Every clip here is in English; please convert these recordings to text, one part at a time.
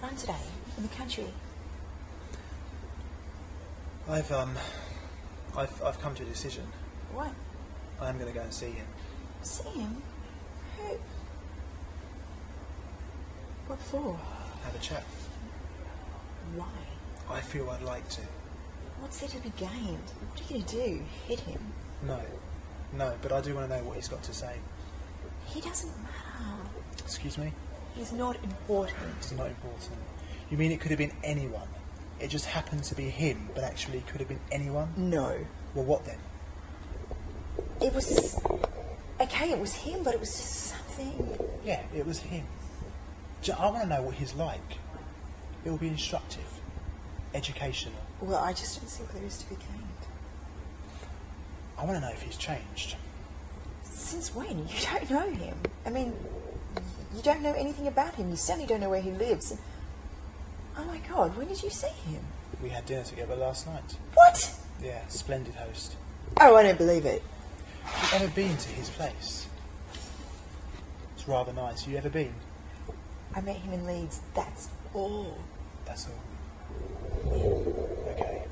run today in the country? I've come to a decision. What? I'm going to go and see him. See him? Who? What for? Have a chat. Why? I feel I'd like to. What's there to be gained? What are you going to do? Hit him? No, but I do want to know what he's got to say. He doesn't matter. Excuse me? He's not important. It's not important. You mean it could have been anyone? It just happened to be him, but actually could have been anyone? No. Well, what then? It was... Okay, it was him, but it was just something... Yeah, it was him. I want to know what he's like. It will be instructive, educational. Well, I just don't see what there is to be gained. I want to know if he's changed. Since when? You don't know him. I mean, you don't know anything about him. You certainly don't know where he lives. Oh my God, when did you see him? We had dinner together last night. What? Yeah, splendid host. Oh, I don't believe it. Have you ever been to his place? It's rather nice. You ever been? I met him in Leeds. That's all. That's all. Okay.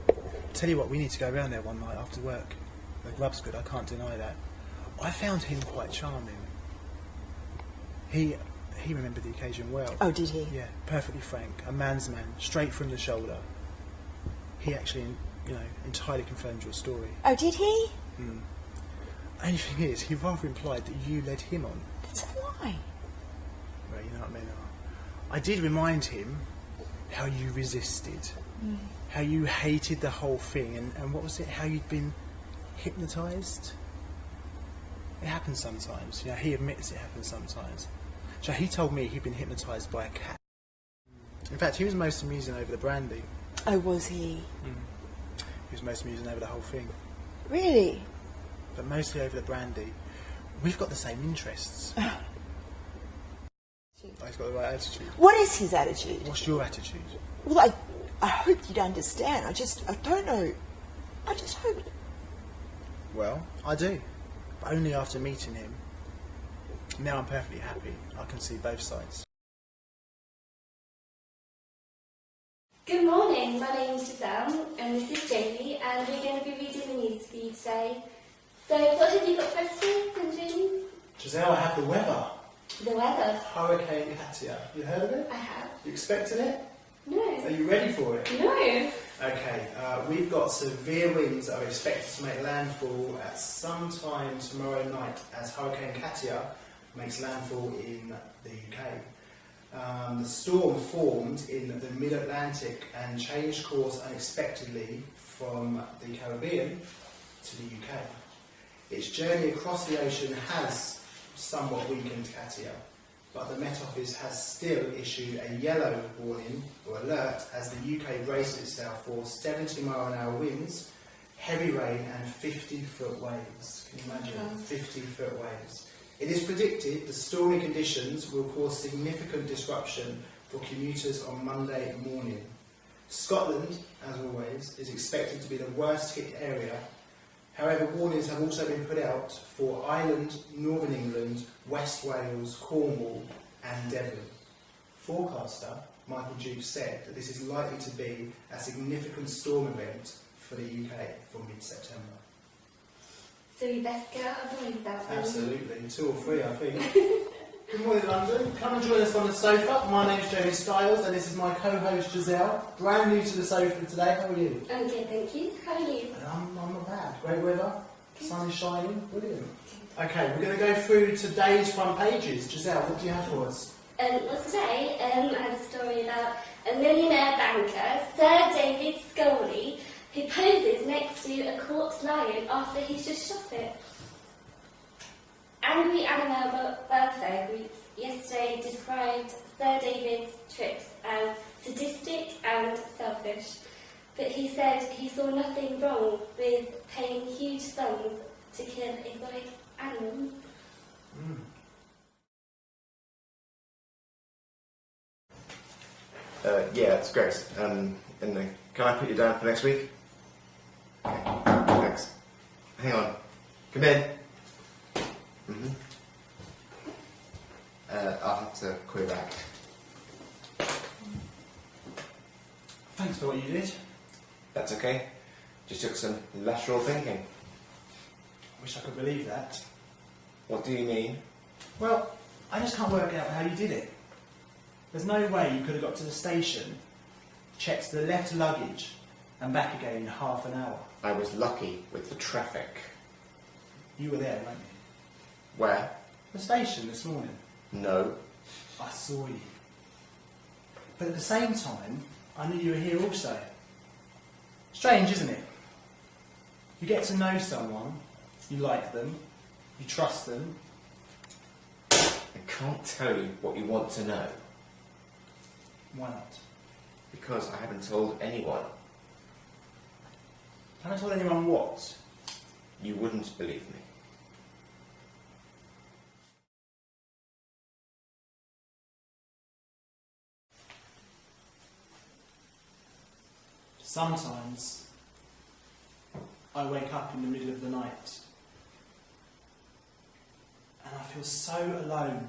Tell you what, we need to go round there one night after work. The grub's good, I can't deny that. I found him quite charming. He remembered the occasion well. Oh, did he? Yeah, perfectly frank, a man's man, straight from the shoulder. He actually, entirely confirmed your story. Oh, did he? Only thing is, he rather implied that you led him on. That's a lie. Well, you know what I mean. I did remind him how you resisted, how you hated the whole thing, and what was it, how you'd been hypnotised? It happens sometimes. He admits it happens sometimes. So he told me he'd been hypnotised by a cat. In fact, he was most amusing over the brandy. Oh, was he? He was most amusing over the whole thing. Really? But mostly over the brandy. We've got the same interests. He's got the right attitude. What is his attitude? What's your attitude? Well, I hope you'd understand. I don't know. I just hope... Well, I do. But only after meeting him. Now I'm perfectly happy. I can see both sides. Good morning, my name is Giselle and this is Jamie and we're going to be reading the news for you today. So what have you got for us today, Jamie? Giselle, I have the weather. The weather. Hurricane Katia. You heard of it? I have. You expecting it? No. Are you ready for it? No. Okay, we've got severe winds that are expected to make landfall at some time tomorrow night as Hurricane Katia makes landfall in the UK. The storm formed in the mid-Atlantic and changed course unexpectedly from the Caribbean to the UK. Its journey across the ocean has somewhat weakened Katia, but the Met Office has still issued a yellow warning or alert as the UK braces itself for 70-mile-an-hour winds, heavy rain and 50-foot waves. Can you imagine? 50-foot waves. It is predicted the stormy conditions will cause significant disruption for commuters on Monday morning. Scotland, as always, is expected to be the worst hit area. However, warnings have also been put out for Ireland, Northern England, West Wales, Cornwall and Devon. Forecaster Michael Duke said that this is likely to be a significant storm event for the UK from mid-September. So we best get our boys out then. Absolutely, 2 or 3 I think. Good morning London, come and join us on the sofa. My name's Jamie Styles and this is my co-host Giselle. Brand new to the sofa today, how are you? I'm good, thank you. How are you? I'm not bad. Great weather, sun is shining, brilliant. Okay, we're going to go through today's front pages. Giselle, what do you have for us? Well today I have a story about a millionaire banker, Sir David Scully, who poses next to a corpse lion after he's just shot it. Angry animal welfare groups yesterday described Sir David's trips as sadistic and selfish, but he said he saw nothing wrong with paying huge sums to kill exotic animals. Yeah, it's great. And can I put you down for next week? Okay, thanks. Hang on. Come in. I'll have to call you back. some lateral thinking. I wish I could believe that. What do you mean? Well, I just can't work out how you did it. There's no way you could have got to the station, checked the left luggage, and back again in half an hour. I was lucky with the traffic. You were there, weren't you? Where? The station this morning. No. I saw you. But at the same time, I knew you were here also. Strange, isn't it? You get to know someone, you like them, you trust them. I can't tell you what you want to know. Why not? Because I haven't told anyone. Haven't told anyone what? You wouldn't believe me. Sometimes I wake up in the middle of the night and I feel so alone,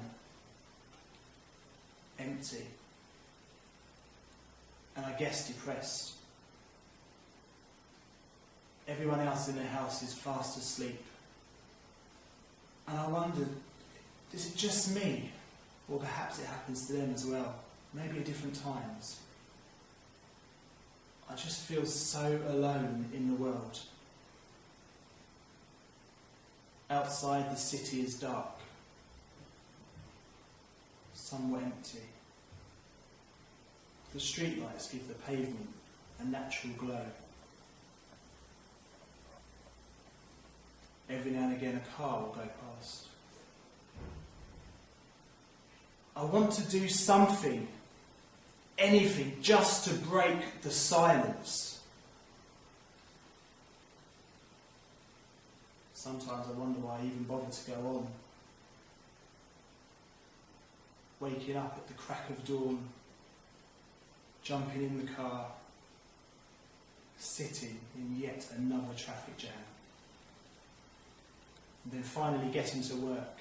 empty, and I guess depressed. Everyone else in the house is fast asleep. And I wondered, is it just me? Or perhaps it happens to them as well, maybe at different times. I just feel so alone in the world. Outside, the city is dark, somewhat empty. The streetlights give the pavement a natural glow. Every now and again a car will go past. I want to do something, anything, just to break the silence. Sometimes I wonder why I even bother to go on. Waking up at the crack of dawn, jumping in the car, sitting in yet another traffic jam, and then finally getting to work,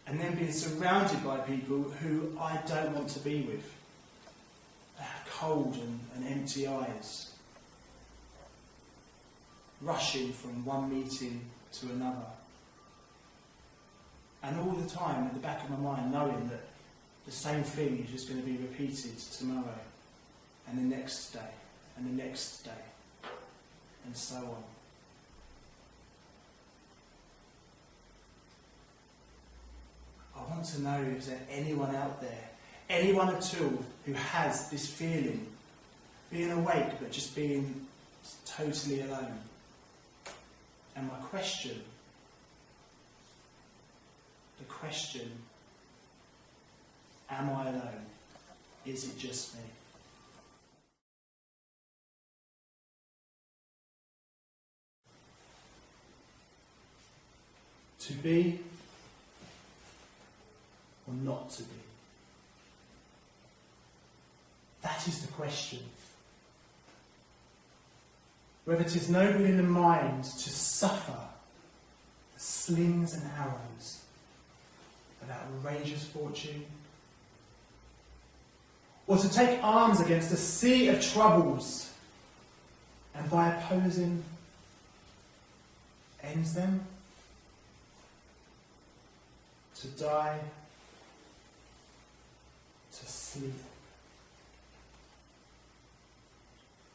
and then being surrounded by people who I don't want to be with. They have cold and empty eyes, rushing from one meeting to another. And all the time, at the back of my mind, knowing that the same thing is just going to be repeated tomorrow, and the next day, and the next day, and so on. I want to know if there's anyone out there, anyone at all, who has this feeling, being awake but just being totally alone. And my question, the question, am I alone? Is it just me? To be or not to be? That is the question. Whether 'tis noble in the mind to suffer the slings and arrows of outrageous fortune, or to take arms against a sea of troubles and by opposing ends them, to die, to sleep.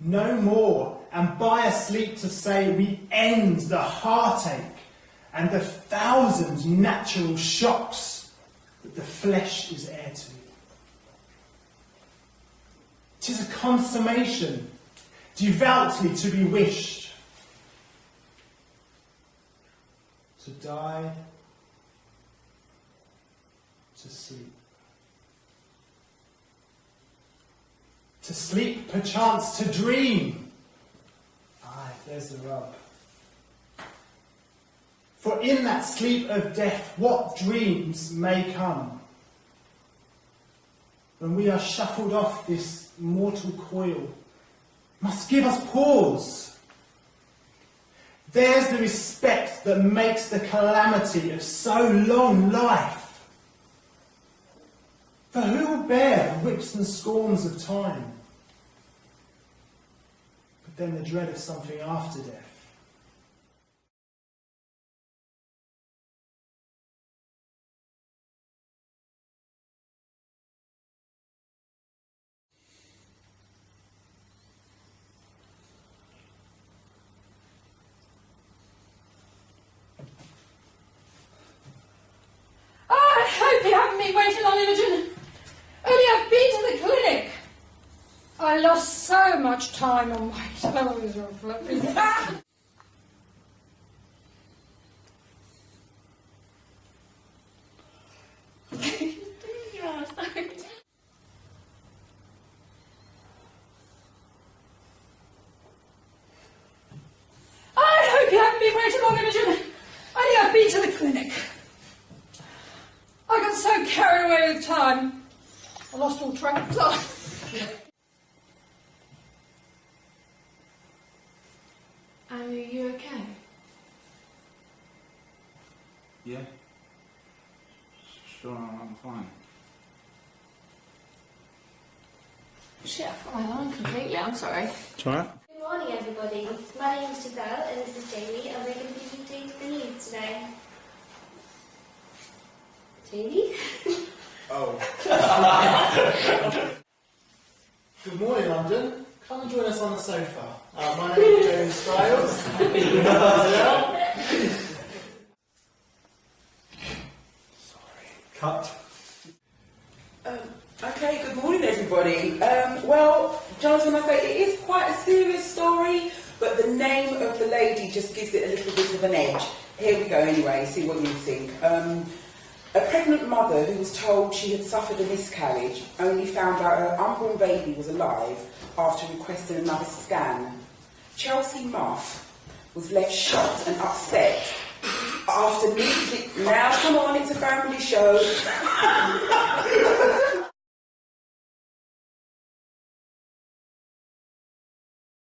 No more, and by a sleep to say we end the heartache and the thousand natural shocks that the flesh is heir to. 'Tis a consummation, devoutly to be wished, to die, to sleep. To sleep, perchance to dream. Aye, there's the rub. For in that sleep of death, what dreams may come? When we are shuffled off this mortal coil, must give us pause. There's the respect that makes the calamity of so long life. For who will bear the whips and scorns of time? But then the dread of something after death. I hope you haven't been waiting long, Imogen. Only I've been to the clinic. I lost so much time on my television flipping. Yeah, sorry. I hope you haven't been waiting long, Imogen. Only I've been to the clinic. I got so carried away with time, I lost all track of time. Are you okay? Yeah. Sure, I'm fine. Shit, I forgot my line completely, I'm sorry. It's alright. Good morning, everybody. My name is Giselle, and this is Jamie, and we're going to be reading the news today. Jamie? Oh. Good morning, London. Come and join us on the sofa. My name is James Styles. Cut. Okay, good morning everybody. Well, Jonathan, I say it is quite a serious story, but the name of the lady just gives it a little bit of an edge. Here we go anyway, see what you think. A pregnant mother who was told she had suffered a miscarriage only found out her unborn baby was alive after requesting another scan. Chelsea Muff was left shocked and upset after needing... Now, come on, it's a family show.